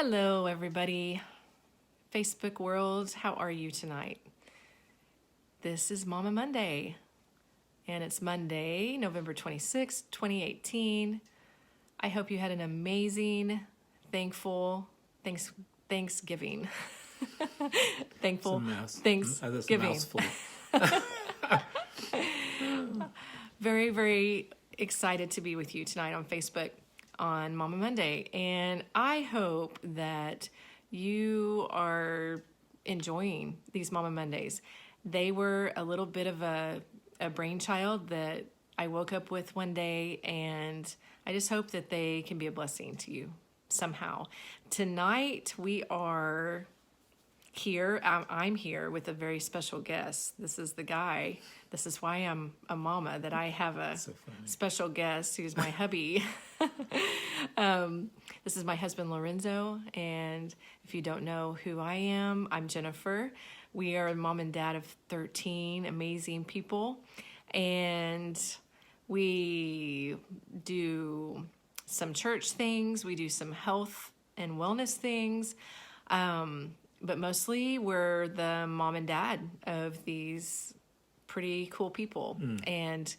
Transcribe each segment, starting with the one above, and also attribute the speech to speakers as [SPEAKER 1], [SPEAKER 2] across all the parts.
[SPEAKER 1] Hello, everybody. Facebook world, how are you tonight? This is Momma Monday, and it's Monday, November 26th, 2018. I hope you had an amazing, thankful Thanksgiving. Thankful Thanksgiving. Very, very excited to be with you tonight on Facebook on Momma Monday. And I hope that you are enjoying these Momma Mondays. They were a little bit of a brainchild that I woke up with one day, and I just hope that they can be a blessing to you somehow. Tonight we are here. I'm here with a very special guest. This is the guy. This is why I'm a mama, that I have a special guest who's my hubby. This is my husband, Lorenzo. And if you don't know who I am, I'm Jennifer. We are a mom and dad of 13 amazing people. And we do some church things. We do some health and wellness things. But mostly we're the mom and dad of these pretty cool people. And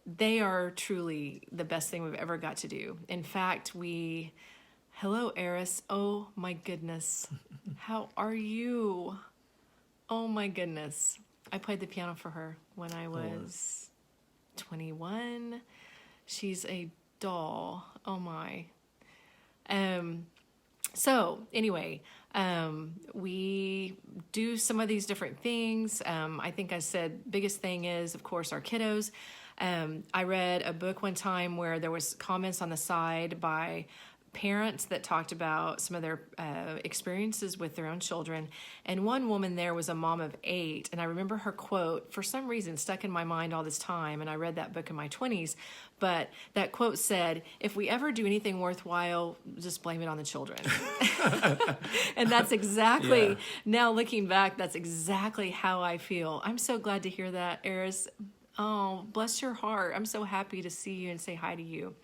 [SPEAKER 1] they are truly the best thing we've ever got to do. In fact, hello, Eris. Oh my goodness. How are you? Oh my goodness. I played the piano for her when I was 21. She's a doll. Oh my. So anyway, we do some of these different things. I think I said biggest thing is, of course, our kiddos. I read a book one time where there was comments on the side by parents that talked about some of their experiences with their own children. And one woman there was a mom of 8. And I remember her quote, for some reason, stuck in my mind all this time. And I read that book in my 20s. But that quote said, if we ever do anything worthwhile, just blame it on the children. And that's exactly, now looking back, that's exactly how I feel. I'm so glad to hear that, Eris. Oh, bless your heart. I'm so happy to see you and say hi to you.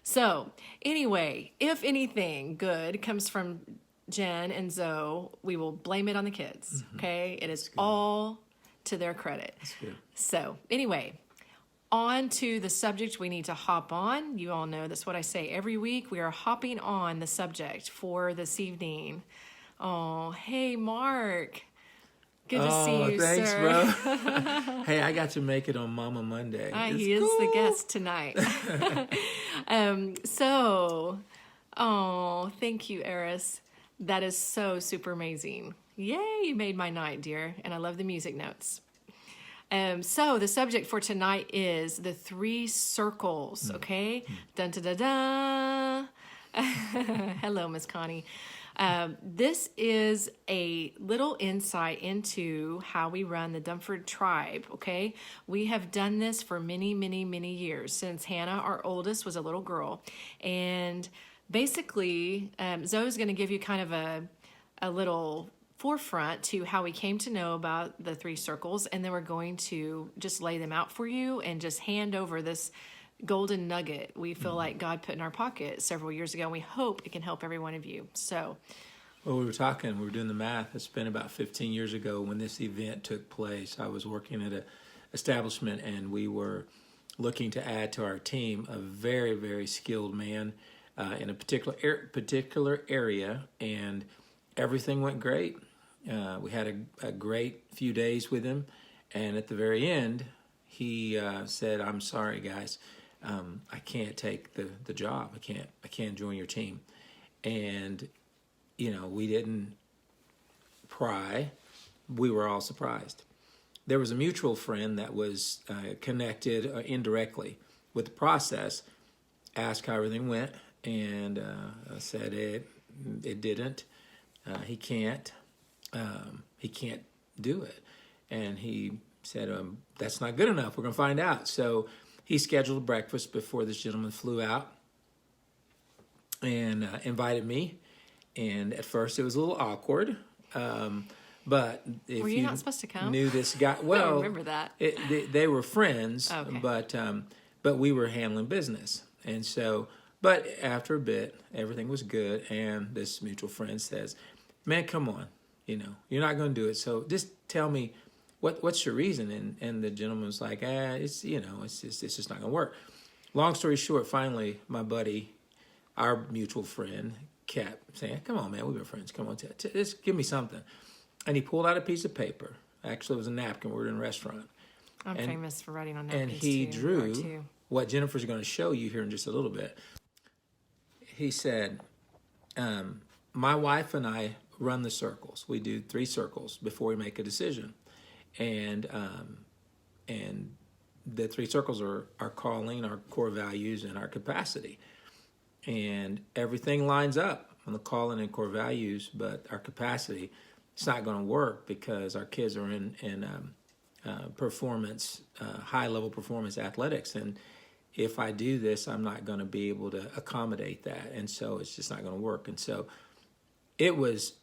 [SPEAKER 1] So anyway, if anything good comes from Jen and Zoe, we will blame it on the kids. Okay. It is all to their credit. So anyway, on to the subject we need to hop on. You all know that's what I say every week. We are hopping on the subject for this evening. Oh, hey, Mark. Good to see you,
[SPEAKER 2] thanks,
[SPEAKER 1] sir.
[SPEAKER 2] Bro. Hey, I got to make it on Momma Monday.
[SPEAKER 1] He is the guest tonight. Thank you, Eris. That is so super amazing. Yay, you made my night, dear. And I love the music notes. So the subject for tonight is the 3 circles, okay? Dun da da da. Hello, Miss Connie. This is a little insight into how we run the Dunford tribe, okay? We have done this for many, many, many years, since Hannah, our oldest, was a little girl. And basically, Zoe's going to give you kind of a little forefront to how we came to know about the 3 circles, and then we're going to just lay them out for you and just hand over this golden nugget we feel like God put in our pocket several years ago, and we hope it can help every one of you. So,
[SPEAKER 2] well, we were doing the math. It's been about 15 years ago when this event took place. I was working at an establishment, and we were looking to add to our team a very, very skilled man in a particular area, and everything went great. We had a great few days with him, and at the very end, he said, "I'm sorry, guys. I can't take the job. I can't join your team." And, we didn't pry. We were all surprised. There was a mutual friend that was connected indirectly with the process, asked how everything went, and said it didn't. He can't do it. And he said, that's not good enough. We're going to find out. So he scheduled breakfast before this gentleman flew out and invited me. And at first it was a little awkward. But if
[SPEAKER 1] were you not supposed to come?
[SPEAKER 2] Knew this guy,
[SPEAKER 1] I
[SPEAKER 2] well,
[SPEAKER 1] don't remember that.
[SPEAKER 2] They were friends,
[SPEAKER 1] Okay.
[SPEAKER 2] but we were handling business. And so But after a bit, everything was good, and this mutual friend says, "Man, come on, you're not going to do it. So just tell me, what's your reason?" And the gentleman was like, it's just not going to work. Long story short, finally, my buddy, our mutual friend, kept saying, "Come on, man, we've been friends. Come on, just give me something." And he pulled out a piece of paper. Actually, it was a napkin. We were in a restaurant.
[SPEAKER 1] I'm famous for writing on napkins.
[SPEAKER 2] And he
[SPEAKER 1] too.
[SPEAKER 2] drew what Jennifer's going to show you here in just a little bit. He said, "My wife and I run the circles. We do 3 circles before we make a decision, and the 3 circles are our calling, our core values, and our capacity. And everything lines up on the calling and core values, but our capacity, it's not going to work because our kids are in performance, high-level performance athletics, and if I do this, I'm not going to be able to accommodate that, and so it's just not going to work." And so it was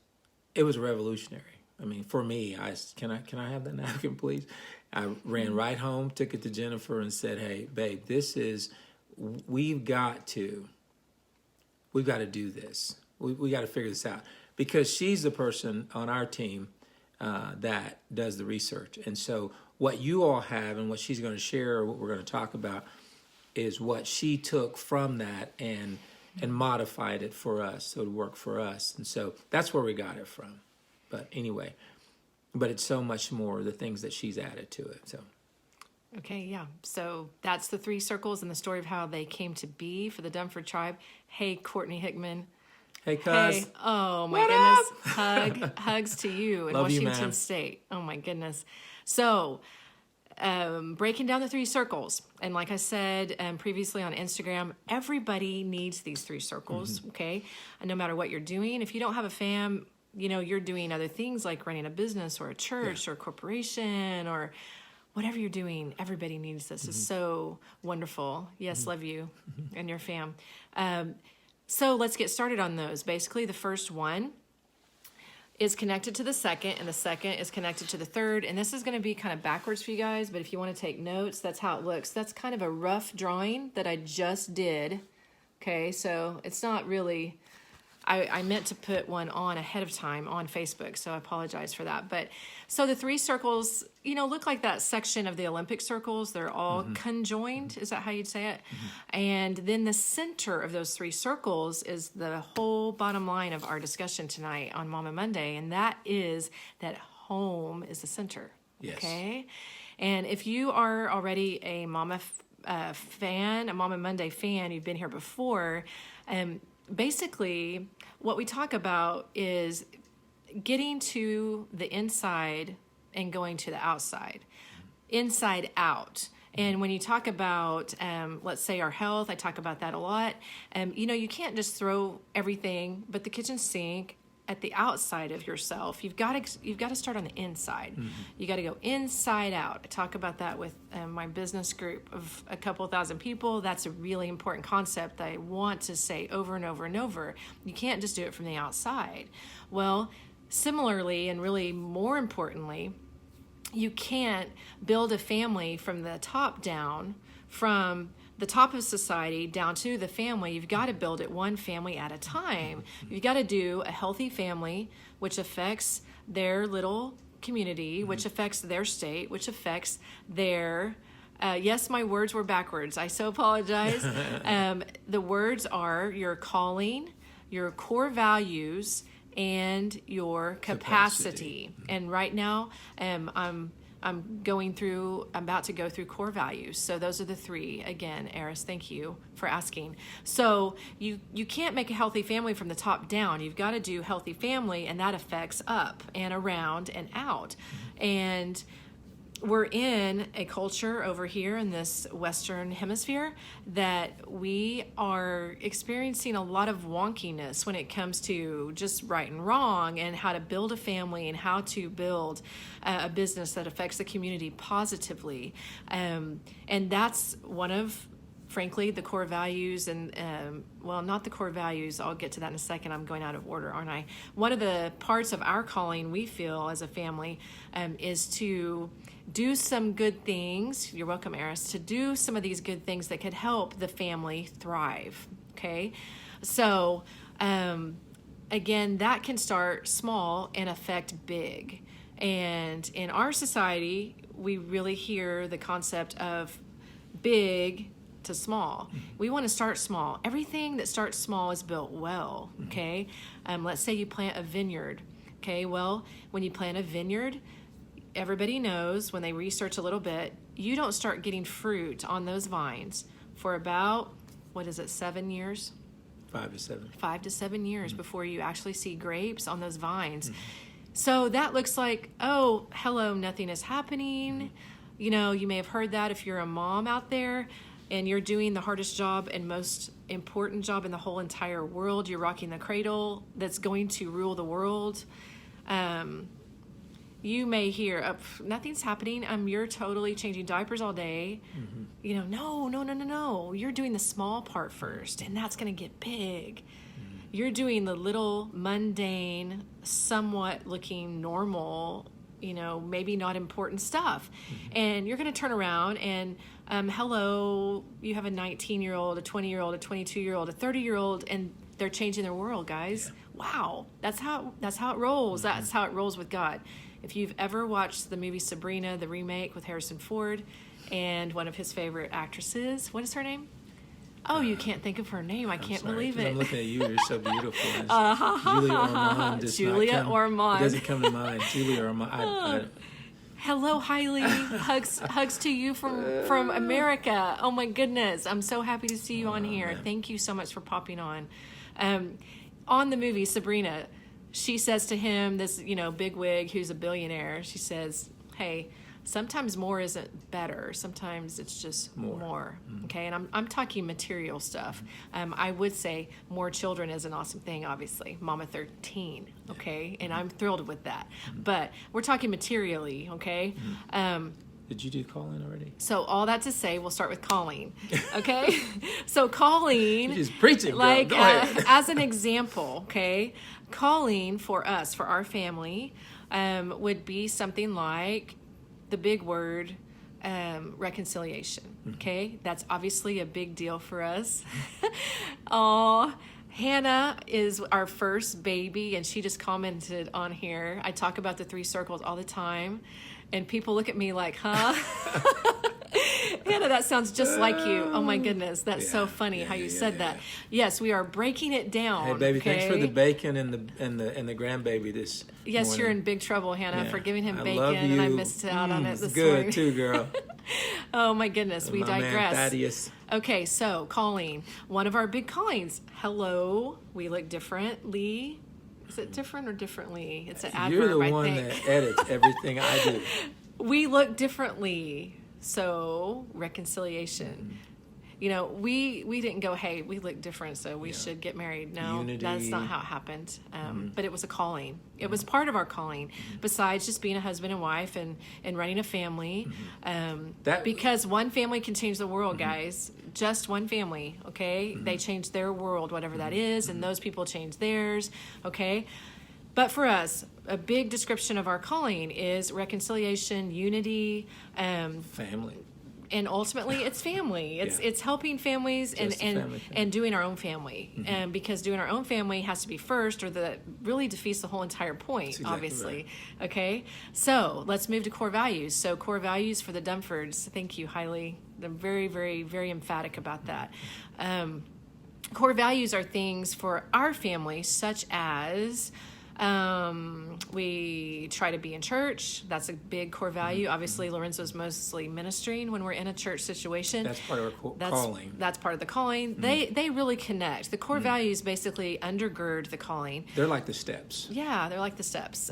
[SPEAKER 2] revolutionary. I mean, for me, can I have that napkin, please? I ran right home, took it to Jennifer, and said, "Hey, babe, we've got to do this. We got to figure this out," because she's the person on our team that does the research. And so what you all have and what she's going to share, or what we're going to talk about, is what she took from that and modified it for us so it would work for us. And so that's where we got it from. But anyway, it's so much more, the things that she's added to it. So
[SPEAKER 1] Okay, yeah. So that's the 3 circles and the story of how they came to be for the Dunford tribe. Hey, Courtney Hickman.
[SPEAKER 2] hey, cuz.
[SPEAKER 1] Hey, oh my goodness. Hugs to you in
[SPEAKER 2] Love you,
[SPEAKER 1] Washington
[SPEAKER 2] ma'am.
[SPEAKER 1] State. Oh my goodness. So, breaking down the 3 circles. And like I said previously on Instagram, everybody needs these 3 circles, okay? And no matter what you're doing, if you don't have a fam, you're doing other things like running a business or a church or a corporation or whatever you're doing, everybody needs this. It's so wonderful. Yes, love you and your fam. So let's get started on those. Basically, the first one is connected to the second, and the second is connected to the third. And this is going to be kind of backwards for you guys, but if you want to take notes, that's how it looks. That's kind of a rough drawing that I just did. Okay, so it's not really... I meant to put one on ahead of time on Facebook, so I apologize for that. But so the 3 circles, look like that section of the Olympic circles. They're all conjoined. Is that how you'd say it? And then the center of those 3 circles is the whole bottom line of our discussion tonight on Momma Monday, and that is that home is the center.
[SPEAKER 2] Yes.
[SPEAKER 1] Okay? And if you are already a Momma fan, a Momma Monday fan, you've been here before, basically, what we talk about is getting to the inside and going to the outside, inside out. And when you talk about, let's say our health, I talk about that a lot. You can't just throw everything but the kitchen sink at the outside of yourself. You've got to start on the inside. You got to go inside out. I talk about that with my business group of a couple thousand people. That's a really important concept that I want to say over and over and over. You can't just do it from the outside. Well, similarly, and really more importantly, you can't build a family from the top down, from the top of society down to the family. You've got to build it one family at a time. You've got to do a healthy family, which affects their little community, which affects their state, which affects their... yes, my words were backwards. I so apologize. The words are your calling, your core values, and your capacity. And right now, I'm about to go through core values. So those are the 3. Again, Eris, thank you for asking. So you can't make a healthy family from the top down. You've got to do healthy family, and that affects up and around and out. And we're in a culture over here in this Western hemisphere that we are experiencing a lot of wonkiness when it comes to just right and wrong and how to build a family and how to build a business that affects the community positively. And that's one of, frankly, the core values and, not the core values. I'll get to that in a second. I'm going out of order, aren't I? One of the parts of our calling we feel as a family is to do some good things. You're welcome, Eris. To do some of these good things that could help the family thrive. Okay. So, again, that can start small and affect big. And in our society, we really hear the concept of big to small. We want to start small. Everything that starts small is built well, okay? Let's say you plant a vineyard, okay? Well, when you plant a vineyard, everybody knows when they research a little bit, you don't start getting fruit on those vines for about, 7 years?
[SPEAKER 2] 5 to 7.
[SPEAKER 1] 5 to 7 years before you actually see grapes on those vines. So that looks like, oh, hello, nothing is happening. You know, you may have heard that if you're a mom out there and you're doing the hardest job and most important job in the whole entire world. You're rocking the cradle that's going to rule the world. You may hear, nothing's happening. You're totally changing diapers all day. You know, no. You're doing the small part first, and that's going to get big. You're doing the little mundane, somewhat looking normal, maybe not important stuff. And you're going to turn around and, hello, you have a 19-year-old, a 20-year-old, a 22-year-old, a 30-year-old, and they're changing their world, guys. Yeah. Wow. That's how it rolls. That's how it rolls with God. If you've ever watched the movie Sabrina, the remake with Harrison Ford and one of his favorite actresses, what is her name? Oh, you can't think of her name. I can't believe it.
[SPEAKER 2] I'm looking at you. You're so beautiful. Julia Ormond.
[SPEAKER 1] Julia Ormond.
[SPEAKER 2] It doesn't come to mind. Julia Ormond.
[SPEAKER 1] Hello, Hailey. Hugs to you from America. Oh, my goodness. I'm so happy to see you on here. Man. Thank you so much for popping on. On the movie Sabrina, she says to him, this, big wig who's a billionaire, she says, hey, sometimes more isn't better. Sometimes it's just more. Okay, and I'm talking material stuff. I would say more children is an awesome thing, obviously. Momma 13, okay? And I'm thrilled with that. But we're talking materially, okay?
[SPEAKER 2] Did you do calling already?
[SPEAKER 1] So all that to say, we'll start with calling, okay? So calling,
[SPEAKER 2] you're just preaching,
[SPEAKER 1] like as an example, okay? Calling for us, for our family, would be something like the big word, reconciliation, okay? That's obviously a big deal for us. Hannah is our first baby, and she just commented on here. I talk about the 3 circles all the time, and people look at me like, huh? Hannah, that sounds just like you. Oh my goodness, that's so funny how you said that. Yes, we are breaking it down.
[SPEAKER 2] Hey, baby,
[SPEAKER 1] okay?
[SPEAKER 2] Thanks for the bacon and the grandbaby this
[SPEAKER 1] Yes,
[SPEAKER 2] morning.
[SPEAKER 1] you're in big trouble, Hannah, for giving him bacon,
[SPEAKER 2] love you.
[SPEAKER 1] and I missed out on it this
[SPEAKER 2] good
[SPEAKER 1] morning.
[SPEAKER 2] Too, girl.
[SPEAKER 1] Oh my goodness, we digress.
[SPEAKER 2] Man, Thaddeus.
[SPEAKER 1] Okay, so calling. One of our big callings. Hello, we look differently. Is it different or differently? It's an adverb,
[SPEAKER 2] You're the
[SPEAKER 1] I
[SPEAKER 2] one
[SPEAKER 1] think.
[SPEAKER 2] that edits everything I do.
[SPEAKER 1] We look differently. So, reconciliation. We didn't go, hey, we look different, so we should get married. No,
[SPEAKER 2] Unity.
[SPEAKER 1] That's not how it happened. But it was a calling. It was part of our calling, besides just being a husband and wife and running a family. Because one family can change the world, guys. Just one family, okay? They change their world, whatever that is, and those people change theirs, okay? But for us, a big description of our calling is reconciliation, unity,
[SPEAKER 2] family.
[SPEAKER 1] And ultimately, it's family. It's helping families and doing our own family. Because doing our own family has to be first, or that really defeats the whole entire point,
[SPEAKER 2] exactly
[SPEAKER 1] obviously.
[SPEAKER 2] Right.
[SPEAKER 1] Okay? So let's move to core values. So core values for the Dumfords. Thank you, Hailey. I'm very, very, very emphatic about that. Core values are things for our family, such as... we try to be in church. That's a big core value. Obviously, Lorenzo's mostly ministering when we're in a church situation.
[SPEAKER 2] That's part of our calling. That's
[SPEAKER 1] part of the calling. They really connect. The core values basically undergird the calling.
[SPEAKER 2] They're like the steps.
[SPEAKER 1] Yeah, they're like the steps.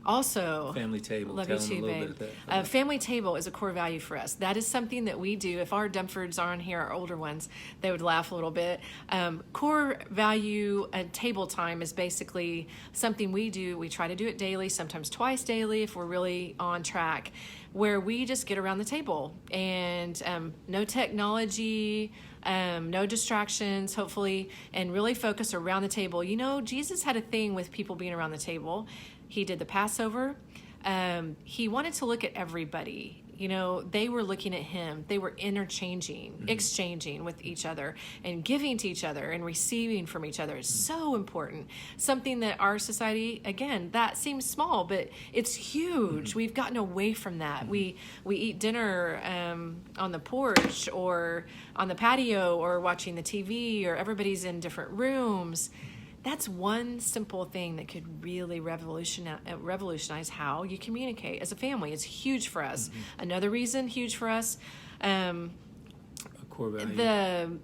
[SPEAKER 1] Also,
[SPEAKER 2] family table.
[SPEAKER 1] Love
[SPEAKER 2] Tell
[SPEAKER 1] you
[SPEAKER 2] them
[SPEAKER 1] too,
[SPEAKER 2] a little
[SPEAKER 1] babe.
[SPEAKER 2] bit of that.
[SPEAKER 1] Family table is a core value for us. That is something that we do. If our Dumfords are on here, our older ones, they would laugh a little bit. Core value table time is basically something we do. We try to do it daily, sometimes twice daily if we're really on track, where we just get around the table and no technology, no distractions, hopefully, and really focus around the table. Jesus had a thing with people being around the table. He did the Passover. He wanted to look at everybody. they were looking at him. They were interchanging, exchanging with each other and giving to each other and receiving from each other. It's so important. Something that our society, again, that seems small, but it's huge. We've gotten away from that. We eat dinner on the porch or on the patio or watching the TV, or everybody's in different rooms. That's one simple thing that could really revolutionize how you communicate as a family. It's huge for us. Another reason huge for us,
[SPEAKER 2] A core value.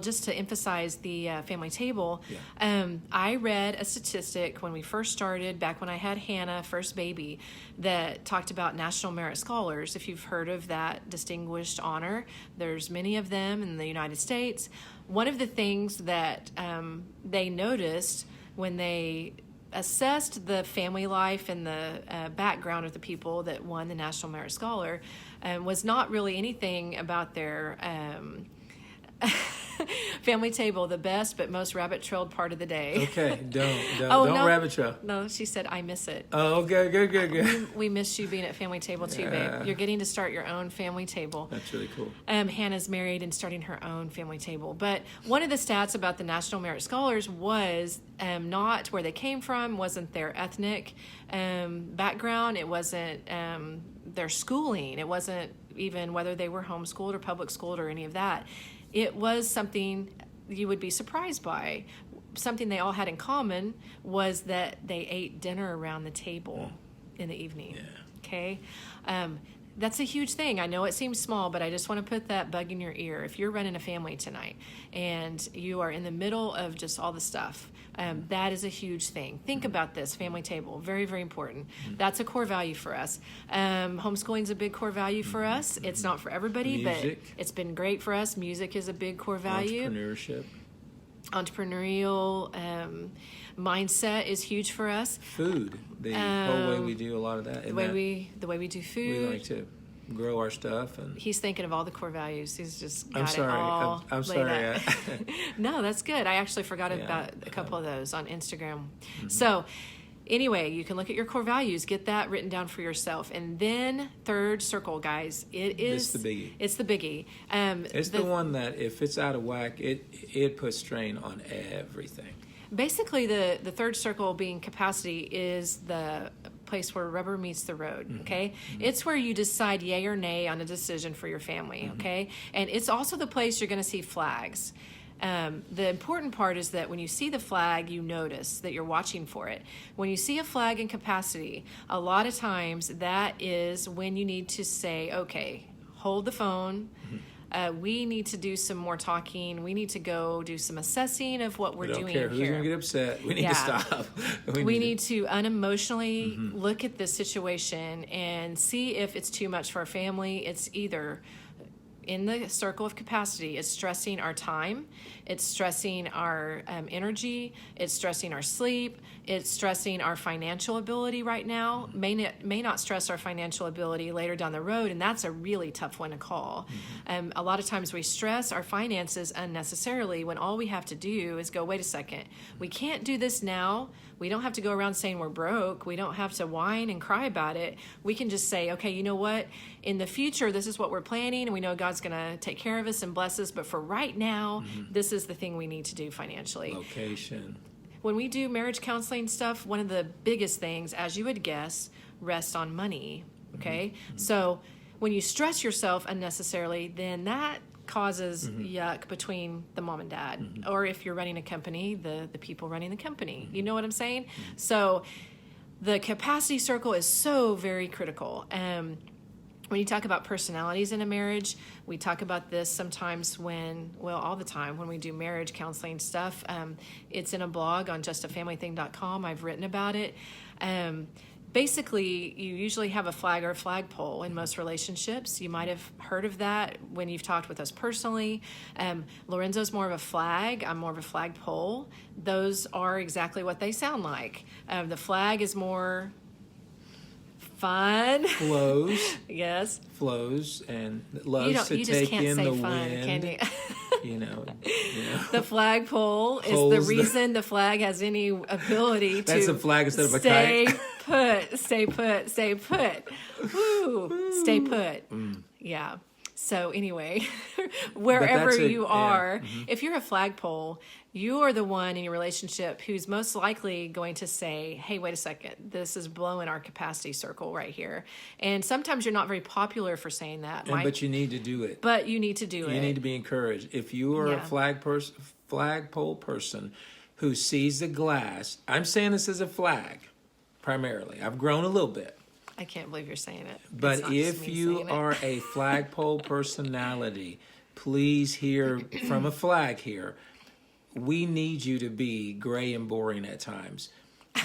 [SPEAKER 1] just to emphasize the family table, I read a statistic when we first started, back when I had Hannah, first baby, that talked about National Merit Scholars. If you've heard of that distinguished honor, there's many of them in the United States. One of the things that they noticed when they assessed the family life and the background of the people that won the National Merit Scholar was not really anything about their family table, the best but most rabbit-trailed part of the day.
[SPEAKER 2] Okay, don't rabbit trail.
[SPEAKER 1] No, she said, I miss it.
[SPEAKER 2] Oh, good.
[SPEAKER 1] We miss you being at family table too, babe. You're getting to start your own family table.
[SPEAKER 2] That's really cool.
[SPEAKER 1] Hannah's married and starting her own family table. But one of the stats about the National Merit Scholars was not where they came from, wasn't their ethnic background, it wasn't their schooling, it wasn't even whether they were homeschooled or public schooled or any of that. It was something you would be surprised by. Something they all had in common was that they ate dinner around the table in the evening.
[SPEAKER 2] Yeah.
[SPEAKER 1] Okay? That's a huge thing. I know it seems small, but I just want to put that bug in your ear. If you're running a family tonight and you are in the middle of just all the stuff, that is a huge thing. Think about this, family table, very, very important. That's a core value for us. Homeschooling is a big core value for us. It's not for everybody,
[SPEAKER 2] Music.
[SPEAKER 1] but it's been great for us. Music is a big core value. Entrepreneurial mindset is huge for us.
[SPEAKER 2] Food, the whole way we do a lot of that.
[SPEAKER 1] The way we do food.
[SPEAKER 2] We like to grow our stuff. And
[SPEAKER 1] he's thinking of all the core values. He's just got
[SPEAKER 2] I'm sorry.
[SPEAKER 1] it all
[SPEAKER 2] I'm
[SPEAKER 1] laid
[SPEAKER 2] sorry.
[SPEAKER 1] out. No, that's good. I actually forgot about a couple of those on Instagram. So anyway, you can look at your core values, get that written down for yourself. And then third circle, guys, it's the biggie. It's the biggie.
[SPEAKER 2] It's the one that if it's out of whack, it puts strain on everything.
[SPEAKER 1] Basically, the third circle being capacity is the place where rubber meets the road, okay? It's where you decide yay or nay on a decision for your family, okay? And it's also the place you're going to see flags. The important part is that when you see the flag, you notice that you're watching for it. When you see a flag in capacity, a lot of times that is when you need to say, okay, hold the phone. We need to do some more talking. We need to go do some assessing of what we're doing here.
[SPEAKER 2] Who's going to get upset? We need to stop.
[SPEAKER 1] We need to unemotionally look at this situation and see if it's too much for our family. It's either in the circle of capacity, it's stressing our time, it's stressing our energy, it's stressing our sleep, it's stressing our financial ability right now, may not stress our financial ability later down the road, and that's a really tough one to call. A lot of times we stress our finances unnecessarily when all we have to do is go, wait a second, we can't do this now. We don't have to go around saying we're broke. We don't have to whine and cry about it. We can just say, okay, you know what? In the future, this is what we're planning, and we know God's going to take care of us and bless us. But for right now, this is the thing we need to do financially.
[SPEAKER 2] Location.
[SPEAKER 1] When we do marriage counseling stuff, one of the biggest things, as you would guess, rests on money, okay? So when you stress yourself unnecessarily, then that causes yuck between the mom and dad, or if you're running a company, the people running the company. You know what I'm saying? So the capacity circle is so very critical. When you talk about personalities in a marriage, we talk about this sometimes all the time when we do marriage counseling stuff. It's in a blog on justafamilything.com. I've written about it. Basically, you usually have a flag or a flagpole in most relationships. You might have heard of that when you've talked with us personally. Lorenzo's more of a flag. I'm more of a flagpole. Those are exactly what they sound like. The flag is more fun.
[SPEAKER 2] Flows.
[SPEAKER 1] Yes.
[SPEAKER 2] Flows and loves to take in the wind.
[SPEAKER 1] Can you?
[SPEAKER 2] you know.
[SPEAKER 1] The flagpole is
[SPEAKER 2] Holes
[SPEAKER 1] the
[SPEAKER 2] the-
[SPEAKER 1] reason the flag has any ability to
[SPEAKER 2] That's a flag instead of a
[SPEAKER 1] stay
[SPEAKER 2] kite.
[SPEAKER 1] put, stay put, stay put. Woo, stay put. Yeah. So anyway, wherever
[SPEAKER 2] that's
[SPEAKER 1] you are, if you're a flagpole, you are the one in your relationship who's most likely going to say, hey, wait a second, this is blowing our capacity circle right here. And sometimes you're not very popular for saying that.
[SPEAKER 2] But you need to do it.
[SPEAKER 1] But you need to do it.
[SPEAKER 2] You need to be encouraged. If you are a flagpole person who sees the glass, I'm saying this as a flag, primarily. I've grown a little bit.
[SPEAKER 1] I can't believe you're saying it.
[SPEAKER 2] But
[SPEAKER 1] It's not just
[SPEAKER 2] if
[SPEAKER 1] me
[SPEAKER 2] you
[SPEAKER 1] saying it.
[SPEAKER 2] are a flagpole personality, please hear from a flag here. We need you to be gray and boring at times.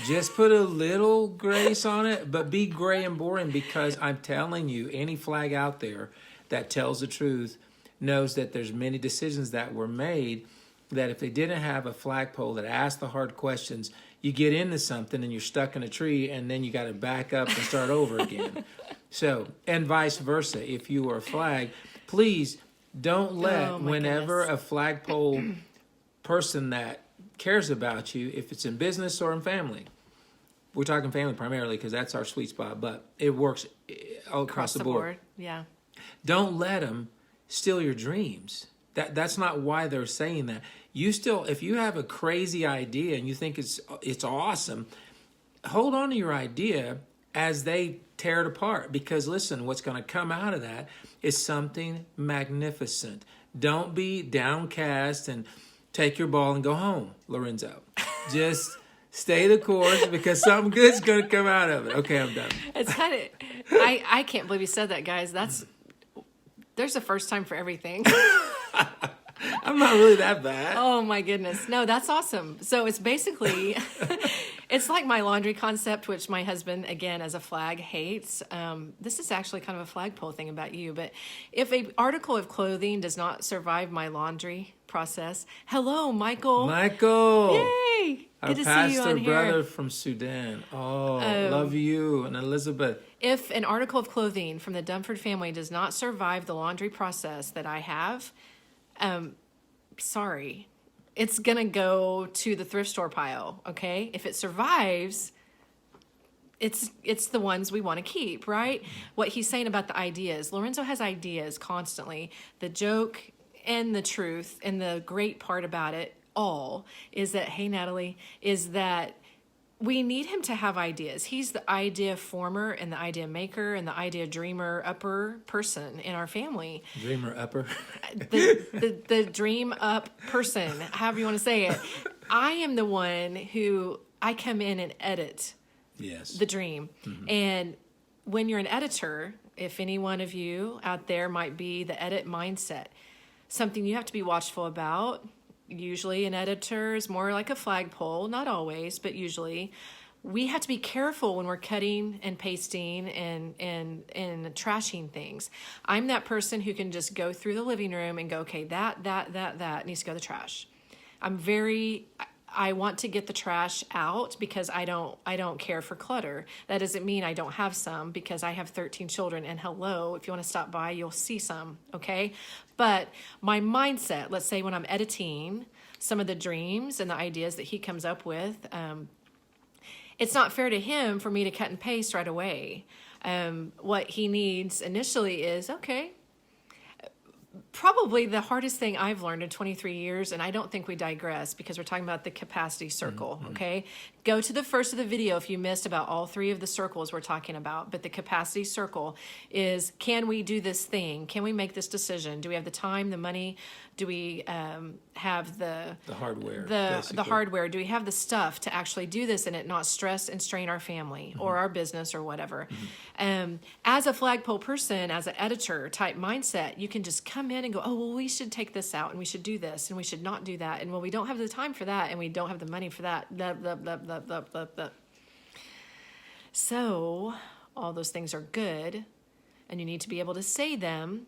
[SPEAKER 2] Just put a little grace on it, but be gray and boring, because I'm telling you, any flag out there that tells the truth knows that there's many decisions that were made that if they didn't have a flagpole that asked the hard questions, you get into something and you're stuck in a tree, and then you got to back up and start over again. So, and vice versa. If you are a flag, please don't let,
[SPEAKER 1] Oh, my
[SPEAKER 2] whenever
[SPEAKER 1] goodness.
[SPEAKER 2] a flagpole person that cares about you, if it's in business or in family, we're talking family primarily because that's our sweet spot, but it works all across the board.
[SPEAKER 1] Yeah.
[SPEAKER 2] Don't let them steal your dreams. That's not why they're saying that. You still, if you have a crazy idea and you think it's awesome, hold on to your idea as they tear it apart. Because listen, what's going to come out of that is something magnificent. Don't be downcast and take your ball and go home, Lorenzo. Just stay the course, because something good's going to come out of it. Okay, I'm done.
[SPEAKER 1] It's kind of, I can't believe you said that, guys. There's a first time for everything.
[SPEAKER 2] I'm not really that bad.
[SPEAKER 1] Oh my goodness. No, that's awesome. So it's basically, it's like my laundry concept, which my husband, again, as a flag, hates. This is actually kind of a flagpole thing about you, but if an article of clothing does not survive my laundry process, hello, Michael.
[SPEAKER 2] Michael.
[SPEAKER 1] Yay.
[SPEAKER 2] Our
[SPEAKER 1] Good to see you
[SPEAKER 2] pastor
[SPEAKER 1] on here.
[SPEAKER 2] brother from Sudan. Oh, love you. And Elizabeth.
[SPEAKER 1] If an article of clothing from the Dunford family does not survive the laundry process that I have, sorry, it's going to go to the thrift store pile, okay? If it survives, it's the ones we want to keep, right? What he's saying about the ideas. Lorenzo has ideas constantly. The joke and the truth and the great part about it all is that, hey, Natalie, is that we need him to have ideas. He's the idea former and the idea maker and the idea dreamer upper person in our family.
[SPEAKER 2] Dreamer upper.
[SPEAKER 1] The dream up person, however you want to say it. I am the one who, I come in and edit the dream. And when you're an editor, if any one of you out there might be the edit mindset, something you have to be watchful about. Usually an editor is more like a flagpole, not always, but usually. We have to be careful when we're cutting and pasting and trashing things. I'm that person who can just go through the living room and go, okay, that needs to go to the trash. I want to get the trash out because I don't care for clutter. That doesn't mean I don't have some, because I have 13 children, and hello, if you want to stop by, you'll see some, okay? But my mindset, let's say when I'm editing some of the dreams and the ideas that he comes up with, it's not fair to him for me to cut and paste right away. What he needs initially is, okay, probably the hardest thing I've learned in 23 years, and I don't think we digress because we're talking about the capacity circle, okay? Go to the first of the video if you missed about all three of the circles we're talking about. But the capacity circle is, can we do this thing? Can we make this decision? Do we have the time, the money? Do we have the
[SPEAKER 2] hardware?
[SPEAKER 1] The hardware? Do we have the stuff to actually do this and it not stress and strain our family or our business or whatever? As a flagpole person, as an editor type mindset, you can just come in and go, oh, well, we should take this out and we should do this and we should not do that. And well, we don't have the time for that and we don't have the money for that. Blah, blah, blah, blah, blah, blah, blah. So all those things are good and you need to be able to say them.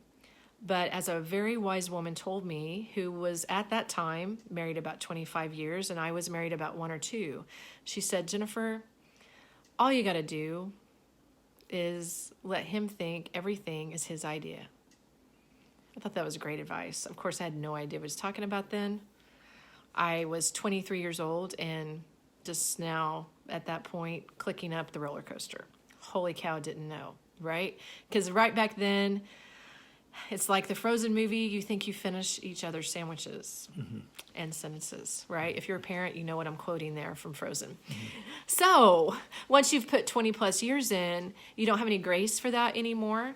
[SPEAKER 1] But as a very wise woman told me, who was at that time married about 25 years, and I was married about 1 or 2, she said, Jennifer, all you got to do is let him think everything is his idea. I thought that was great advice. Of course, I had no idea what he was talking about then. I was 23 years old and just now at that point clicking up the roller coaster. Holy cow, didn't know, right? Because right back then, it's like the Frozen movie. You think you finish each other's sandwiches and sentences, right? If you're a parent, you know what I'm quoting there from Frozen. So once you've put 20 plus years in, you don't have any grace for that anymore.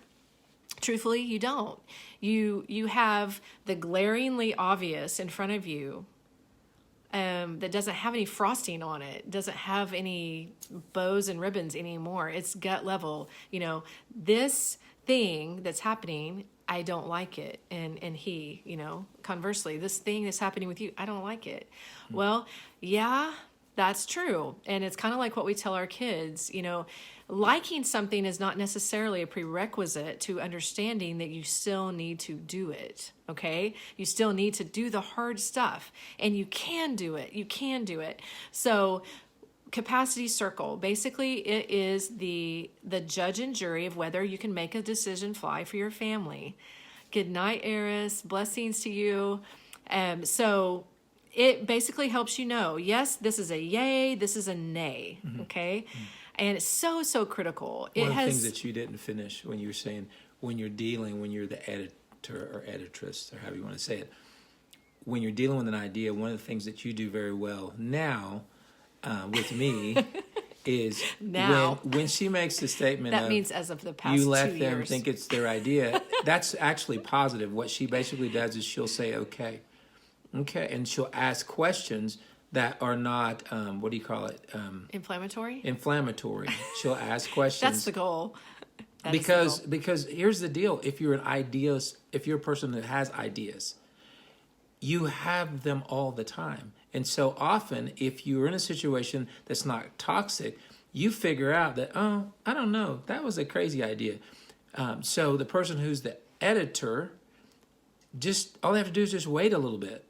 [SPEAKER 1] Truthfully, you don't. You have the glaringly obvious in front of you that doesn't have any frosting on it, doesn't have any bows and ribbons anymore. It's gut level. This thing that's happening, I don't like it. And he, conversely, this thing that's happening with you, I don't like it. Well, yeah, that's true. And it's kind of like what we tell our kids, liking something is not necessarily a prerequisite to understanding that you still need to do it. Okay. You still need to do the hard stuff, and you can do it. You can do it. So capacity circle, basically it is the judge and jury of whether you can make a decision fly for your family. Good night, Eris. Blessings to you. So it basically helps you know, yes, this is a yay, this is a nay. Okay. And it's so critical.
[SPEAKER 2] One of the things that you didn't finish when you were saying, when you're the editor or editress, or however you want to say it, when you're dealing with an idea, one of the things that you do very well now with me is
[SPEAKER 1] now.
[SPEAKER 2] When she makes the statement
[SPEAKER 1] that means as of the past 2 years.
[SPEAKER 2] You let them think it's their idea. That's actually positive. What she basically does is she'll say, okay, and she'll ask questions that are not, what do you call it?
[SPEAKER 1] Inflammatory?
[SPEAKER 2] Inflammatory. She'll ask questions.
[SPEAKER 1] That's the goal.
[SPEAKER 2] Because here's the deal. If you're a person that has ideas, you have them all the time. And so often, if you're in a situation that's not toxic, you figure out that, oh, I don't know, that was a crazy idea. So the person who's the editor, all they have to do is just wait a little bit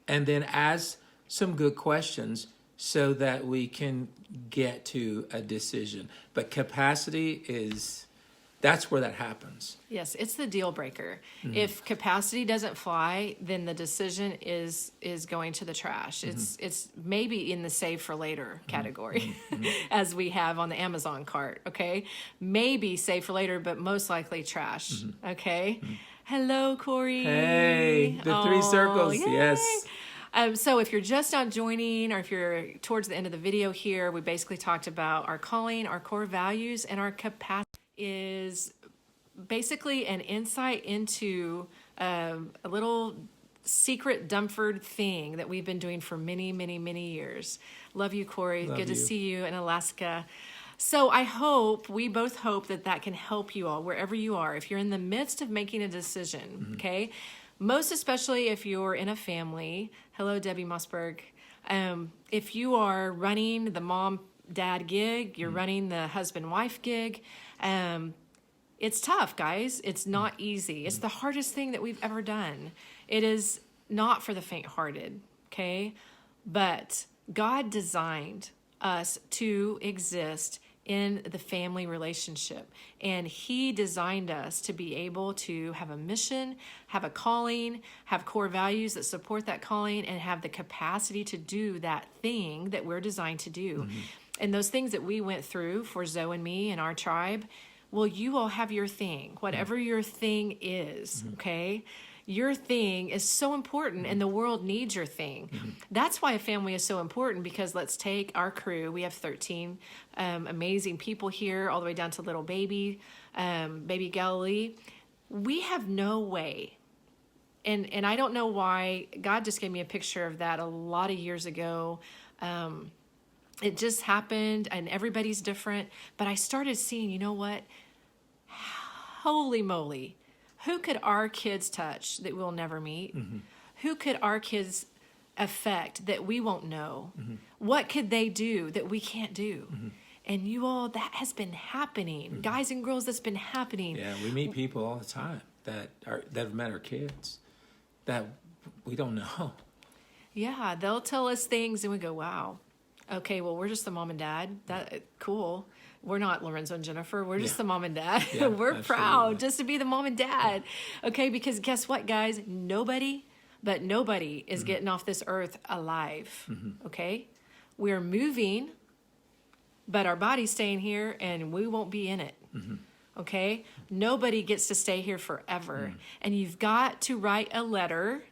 [SPEAKER 2] and then ask some good questions so that we can get to a decision. But capacity that's where that happens.
[SPEAKER 1] Yes, it's the deal breaker. If capacity doesn't fly, then the decision is going to the trash. It's maybe in the save for later category, as we have on the Amazon cart, okay? Maybe save for later, but most likely trash, okay? Hello, Corey.
[SPEAKER 2] Hey, the three circles,
[SPEAKER 1] yay.
[SPEAKER 2] yes.
[SPEAKER 1] So if you're just not joining, or if you're towards the end of the video here, we basically talked about our calling, our core values, and our capacity is basically an insight into a little secret Dumford thing that we've been doing for many, many, many years. Love you, Corey. Good to see you in Alaska. So we both hope that can help you all wherever you are. If you're in the midst of making a decision, okay? Most especially if you're in a family. Hello, Debbie Mossberg. If you are running the mom-dad gig, you're running the husband-wife gig, it's tough, guys. It's not easy. It's the hardest thing that we've ever done. It is not for the faint-hearted, okay? But God designed us to exist in the family relationship. And he designed us to be able to have a mission, have a calling, have core values that support that calling, and have the capacity to do that thing that we're designed to do. And those things that we went through for Zoe and me and our tribe, well, you all have your thing, whatever your thing is, okay? Your thing is so important, and the world needs your thing. That's why a family is so important, because let's take our crew. We have 13 amazing people here, all the way down to little baby Galilee. We have no way, and I don't know why. God just gave me a picture of that a lot of years ago. It just happened, and everybody's different. But I started seeing, you know what? Holy moly. Who could our kids touch that we'll never meet? Who could our kids affect that we won't know? What could they do that we can't do? And you all, that has been happening. Guys and girls, that's been happening.
[SPEAKER 2] Yeah, we meet people all the time that have met our kids that we don't know.
[SPEAKER 1] Yeah, they'll tell us things and we go, wow. Okay, well, we're just the mom and dad. That cool. We're not Lorenzo and Jennifer. We're just
[SPEAKER 2] Yeah.
[SPEAKER 1] the mom and dad.
[SPEAKER 2] Yeah,
[SPEAKER 1] We're
[SPEAKER 2] absolutely.
[SPEAKER 1] proud just to be the mom and dad. Okay, because guess what, guys? Nobody is getting off this earth alive. Okay? We're moving, but our body's staying here and we won't be in it. Okay? Nobody gets to stay here forever. And you've got to write a letter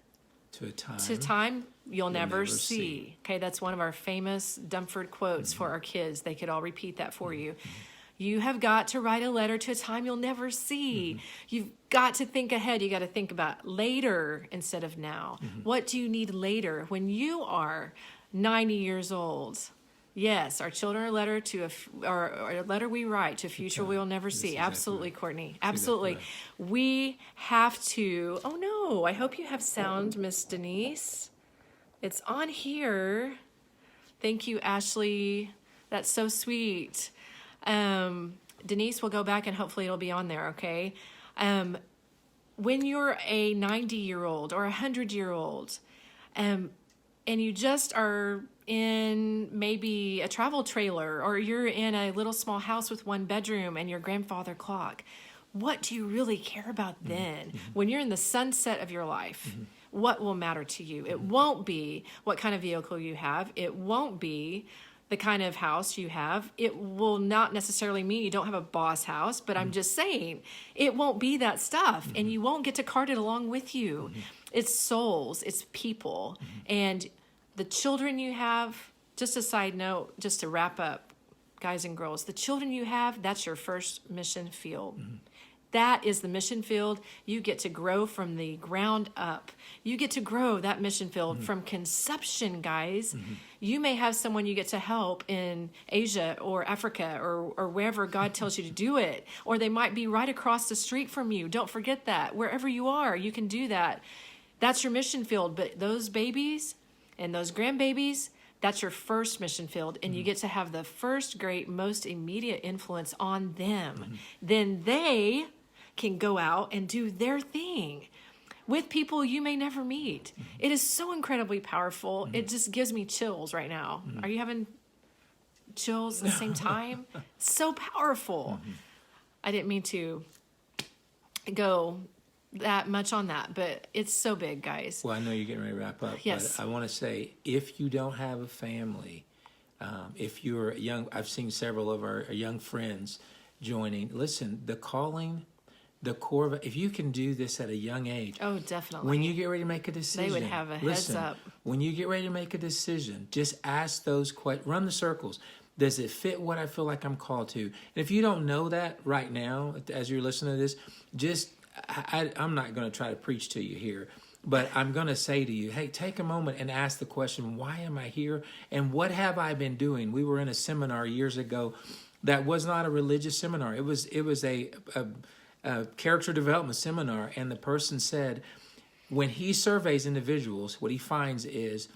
[SPEAKER 2] To a time.
[SPEAKER 1] to time you'll never see. Okay, that's one of our famous Dumford quotes for our kids. They could all repeat that for you. You have got to write a letter to a time you'll never see. You've got to think ahead. You got to think about later instead of now. What do you need later when you are 90 years old? Yes, our children are a letter to or a letter we write to a future we will never see.
[SPEAKER 2] exactly
[SPEAKER 1] Absolutely,
[SPEAKER 2] right.
[SPEAKER 1] Courtney.
[SPEAKER 2] That's
[SPEAKER 1] Absolutely.
[SPEAKER 2] exactly right.
[SPEAKER 1] We have to. Oh no! I hope you have sound, Miss Denise. It's on here. Thank you, Ashley. That's so sweet. Denise will go back and hopefully it'll be on there. Okay. When you're a 90-year-old or a 100-year-old, and you just are in maybe a travel trailer or you're in a little small house with one bedroom and your grandfather clock, what do you really care about then? When you're in the sunset of your life, what will matter to you? It won't be what kind of vehicle you have. It won't be the kind of house you have. It will not necessarily mean you don't have a boss house, but I'm just saying it won't be that stuff and you won't get to cart it along with you. It's souls, it's people. And the children you have, just a side note, just to wrap up, guys and girls, the children you have, that's your first mission field. That is the mission field. You get to grow from the ground up. You get to grow that mission field from conception, guys. You may have someone you get to help in Asia or Africa or wherever God tells you to do it. Or they might be right across the street from you. Don't forget that. Wherever you are, you can do that. That's your mission field. But those babies and those grandbabies, that's your first mission field. And you get to have the first great, most immediate influence on them. Then they can go out and do their thing with people you may never meet. It is so incredibly powerful. It just gives me chills right now. Are you having chills at the same time? So powerful. I didn't mean to go that much on that, but it's so big, guys.
[SPEAKER 2] Well, I know you're getting ready to wrap up,
[SPEAKER 1] Yes.
[SPEAKER 2] but I want to say, if you don't have a family, if you're young, I've seen several of our young friends joining. Listen, the calling, the core of it, if you can do this at a young age,
[SPEAKER 1] Oh, definitely.
[SPEAKER 2] when you get ready to make a decision,
[SPEAKER 1] would have a heads
[SPEAKER 2] listen,
[SPEAKER 1] up.
[SPEAKER 2] When you get ready to make a decision, just ask those questions, run the circles. Does it fit what I feel like I'm called to? And if you don't know that right now, as you're listening to this, just, I'm not going to try to preach to you here, but I'm going to say to you, hey, take a moment and ask the question, why am I here? And what have I been doing? We were in a seminar years ago that was not a religious seminar. It was a character development seminar. And the person said, when he surveys individuals, what he finds is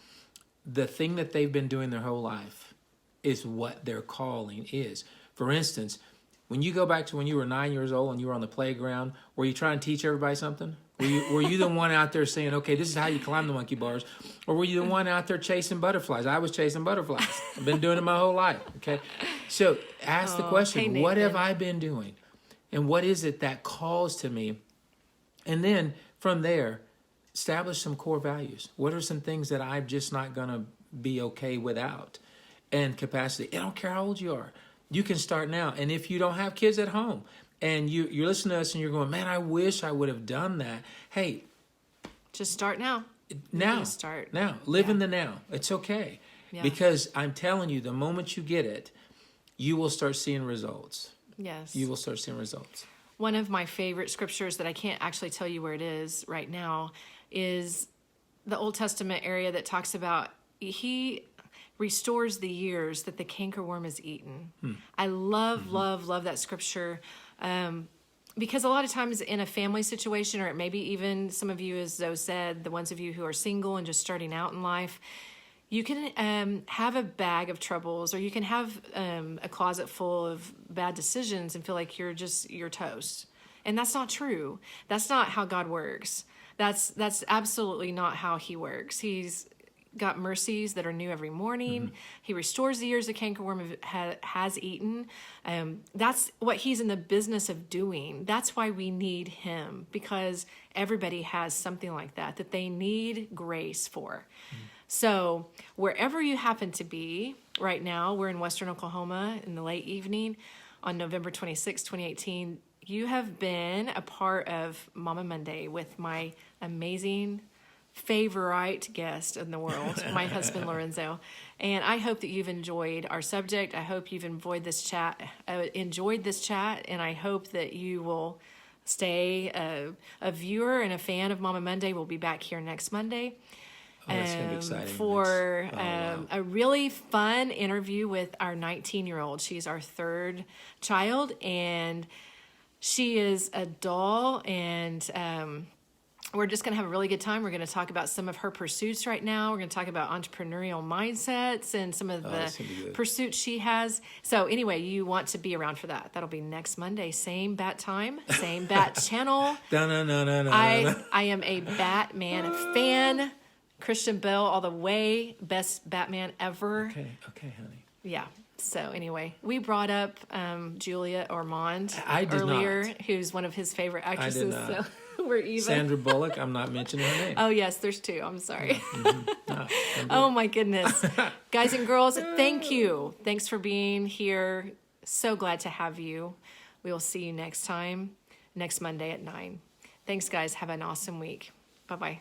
[SPEAKER 2] the thing that they've been doing their whole life is what their calling is. For instance, when you go back to when you were 9 years old and you were on the playground, were you trying to teach everybody something? Were you the one out there saying, okay, this is how you climb the monkey bars? Or were you the one out there chasing butterflies? I was chasing butterflies. I've been doing it my whole life, okay? So ask the question,
[SPEAKER 1] hey,
[SPEAKER 2] what have
[SPEAKER 1] Nathan.
[SPEAKER 2] I been doing? And what is it that calls to me? And then from there, establish some core values. What are some things that I'm just not going to be okay without? And capacity. I don't care how old you are. You can start now. And if you don't have kids at home and you're listening to us and you're going, man, I wish I would have done that. Hey,
[SPEAKER 1] Just start now.
[SPEAKER 2] now,
[SPEAKER 1] Start.
[SPEAKER 2] now, live in the now. It's okay.
[SPEAKER 1] Yeah.
[SPEAKER 2] Because I'm telling you, the moment you get it, you will start seeing results.
[SPEAKER 1] Yes.
[SPEAKER 2] You will start seeing results.
[SPEAKER 1] One of my favorite scriptures that I can't actually tell you where it is right now is the Old Testament area that talks about he restores the years that the cankerworm has eaten. I love, love that scripture because a lot of times in a family situation, or maybe even some of you, as Zoe said, the ones of you who are single and just starting out in life, you can have a bag of troubles, or you can have a closet full of bad decisions and feel like you're toast. And that's not true. That's not how God works. That's absolutely not how he works. got mercies that are new every morning. He restores the years the cankerworm has eaten. That's what he's in the business of doing. That's why we need him, because everybody has something like that they need grace for. So wherever you happen to be right now, we're in Western Oklahoma in the late evening on November 26, 2018. You have been a part of Momma Monday with my amazing favorite guest in the world, my husband Lorenzo. And I hope that you've enjoyed our subject. I hope you've enjoyed this chat, and I hope that you will stay a viewer and a fan of Momma Monday. We'll be back here next Monday.
[SPEAKER 2] Oh, that's going to be exciting.
[SPEAKER 1] For
[SPEAKER 2] wow.
[SPEAKER 1] a really fun interview with our 19-year-old. She's our third child, and she is a doll, and we're just going to have a really good time. We're going to talk about some of her pursuits right now. We're going to talk about entrepreneurial mindsets and some of the pursuits she has. So anyway, you want to be around for that. That'll be next Monday, same bat time, same bat channel.
[SPEAKER 2] No.
[SPEAKER 1] I am a Batman fan. Christian Bale all the way, best Batman ever.
[SPEAKER 2] Okay, honey.
[SPEAKER 1] Yeah. So anyway, we brought up Julia Ormond
[SPEAKER 2] I did
[SPEAKER 1] earlier,
[SPEAKER 2] not.
[SPEAKER 1] who's one of his favorite actresses.
[SPEAKER 2] I did not.
[SPEAKER 1] So we're even.
[SPEAKER 2] Sandra Bullock, I'm not mentioning her name.
[SPEAKER 1] Oh yes, there's two. I'm sorry.
[SPEAKER 2] No,
[SPEAKER 1] Oh my goodness. Guys and girls, thank you. Thanks for being here. So glad to have you. We will see you next time, next Monday at 9. Thanks guys. Have an awesome week. Bye-bye.